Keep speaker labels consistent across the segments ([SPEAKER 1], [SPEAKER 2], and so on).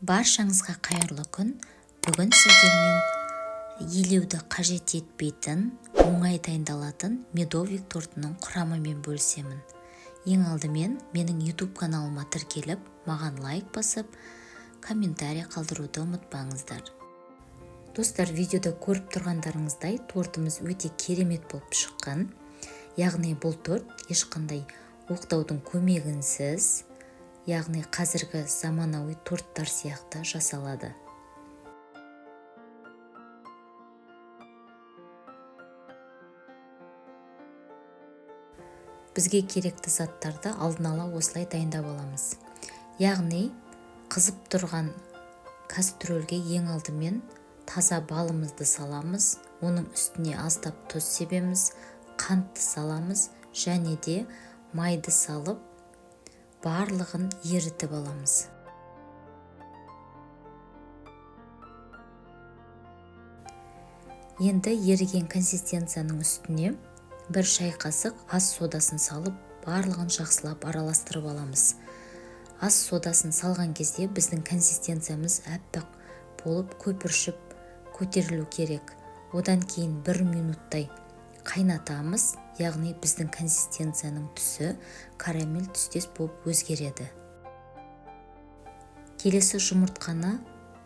[SPEAKER 1] Баршаңызға қайырлы күн. Бүгін сіздермен елеуді қажет етпейтін, оңай дайындалатын медовик тортының құрамымен бөлісемін. Ең алдымен менің YouTube каналыма тіркеліп, маған лайк басып, комментарий қалдыруды ұмытпаңыздар. Достар, видеода көріп тұрғандарыңыздай тортымыз өте керемет болып шыққан. Яғни бұл торт ешқандай оқтаудың көмегінсіз, яғни қазіргі заманауи торттар сияқты жасалады. Бізге керекті заттарды алдын ала осылай дайындап аламыз. Яғни қызып тұрған кастрөлге ең алдымен таза балымызды саламыз, оның үстіне аздап тұз себеміз, қантты саламыз және де майды салып барлығын ерітіп аламыз. Енді еріген консистенцияның үстіне бір шай қасық ас содасын салып, барлығын жақсылап араластырып аламыз. Ас содасын салған кезде біздің консистенциямыз әппақ болып көпіршіп көтерілу керек. Одан кейін 1 минуттай қайнатамыз, яғни біздің консистенцияның түсі карамель түстес болып өзгереді. Келесі жұмыртқаны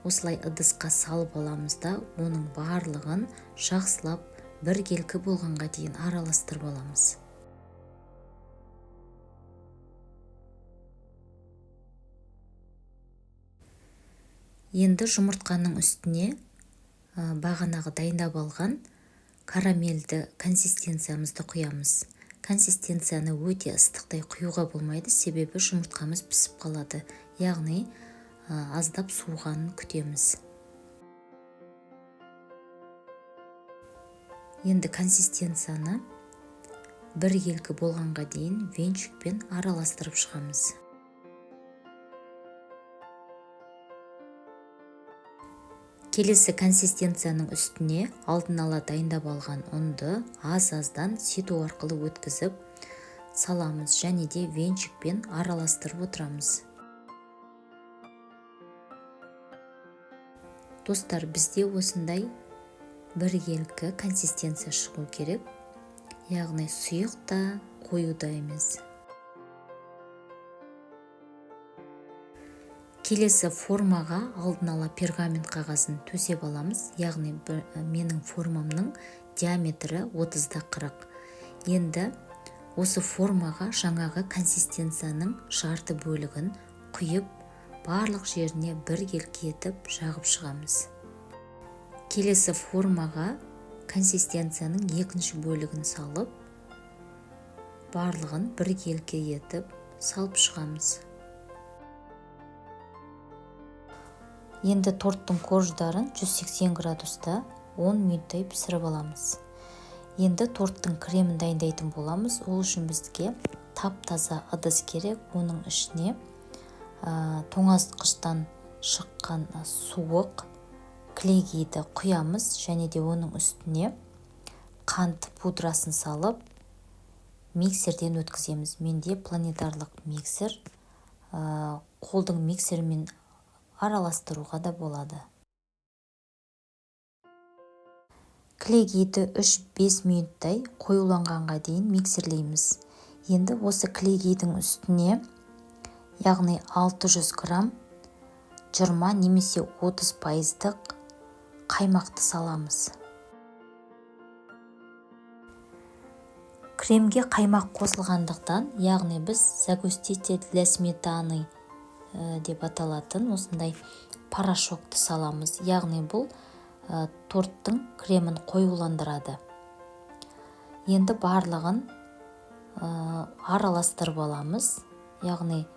[SPEAKER 1] осылай ыдысқа салып аламыз да, оның барлығын жақсылап біркелкі болғанға дейін араластырып аламыз. Енді жұмыртқаның үстіне бағанағы дайындап алған карамельді консистенциямызды құямыз. Консистенцияны өте ыстықтай құюға болмайды, себебі жұмыртқамыз пісіп қалады. Яғни аздап суығанын күтеміз. Енді консистенцияны біркелкі болғанға дейін венчикпен араластырып шығамыз. Келесі консистенцияның үстіне алдын ала дайындап алған ұнды аз-аздан ситу арқылы өткізіп саламыз және де венчикпен араластырып отырамыз. Достар, бізде осындай біркелкі консистенция шығу керек, яғни сұйық та, қою да емес. Келесі формаға алдын ала пергамент қағазын төсеп аламыз, яғни менің формамның диаметрі 30-40. Енді осы формаға жаңағы консистенцияның жарты бөлігін құйып, барлық жеріне біркелкі етіп жағып шығамыз. Келесі формаға консистенцияның екінші бөлігін салып, барлығын біркелкі етіп салып шығамыз. Енді торттың корждарын 180 градуста 10 минуттай пісіріп аламыз. Енді торттың кремін дайындайтын боламыз. Ол үшін бізге тап-таза ыдыс керек. Оның ішіне тоңазытқыштан шыққан суық кілегейді құямыз және де оның үстіне қант пудрасын салып миксерден өткіземіз. Менде планетарлық миксер, қолдың миксермен араластыруға да болады. Кілегейді 3-5 минуттай қоюланғанға дейін миксерлейміз. Енді осы кілегейдің үстіне, яғни 600 грамм 20 немесе 30% қаймақты саламыз. Кремге қаймақ қосылғандықтан, яғни біз загуститель для сметаны деп аталатын осындай порошокты саламыз. Яғни бұл торттың кремін қоюландырады. Енді барлығын араластырып аламыз. Яғни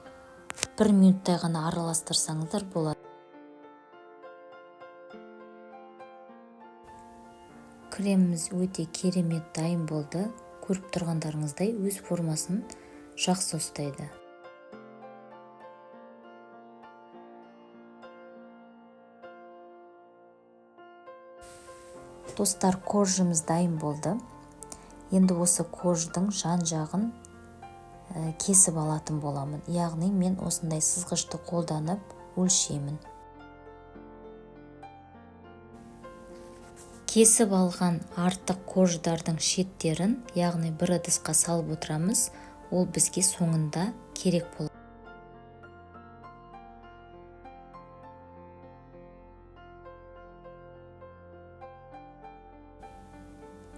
[SPEAKER 1] 1 минуттай ғана араластырсаңыздар болады. Креміміз өте керемет дайын болды. Көріп тұрғандарыңыздай өз формасын жақсы ұстайды. Достар, коржымыз дайын болды. Енді осы корждың жан жағын кесіп алатын боламын. Яғни мен осындай сызғышты қолданып өлшеймін. Кесіп алған артық корждардың шеттерін, яғни бір ыдысқа салып отырамыз. Ол бізге соңында керек болады.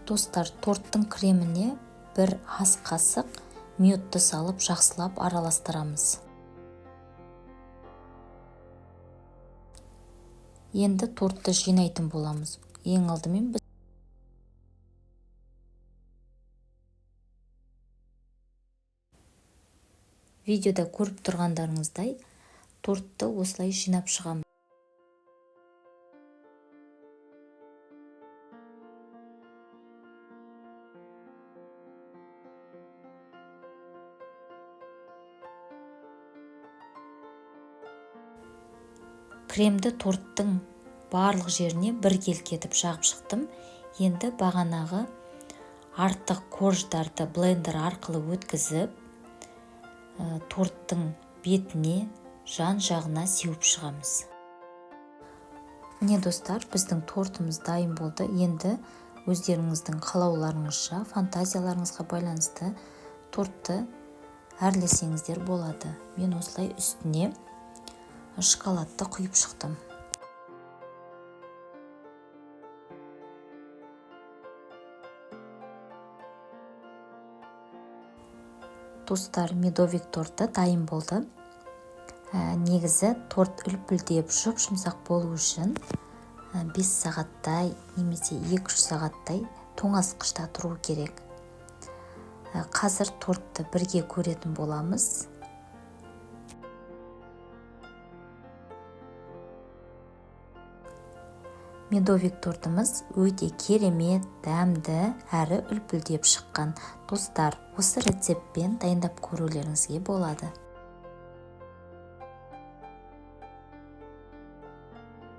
[SPEAKER 1] Достар, торттың креміне бір ас қасық медті салып жақсылап араластырамыз. Енді тортты жинайтын боламыз. Ең алдымен біз видеода көріп тұрғандарыңыздай тортты осылай жинап шығамыз. Кремді торттың барлық жеріне бір келкетіп жағып шықтым. Енді бағанағы артық корждарды блендер арқылы өткізіп, торттың бетіне, жан жағына сеуіп шығамыз. Міне достар, біздің тортымыз дайын болды. Енді өздеріңіздің қалауларыңызша, фантазияларыңызға байланысты тортты әрлесеңіздер болады. Мен осылай үстіне шоколадты құйып шықтым. Достар, медовик торты дайын болды. Негізі торт үлпілдеп жұп-жұмсақ болу үшін 5 сағаттай немесе 2-3 сағаттай тоңазытқышта тұру керек. Қазір тортты бірге көретін боламыз. Медовик тортымыз өте керемет, дәмді, әрі үлпілдеп шыққан. Достар, осы рецептпен дайындап көрулеріңізге болады.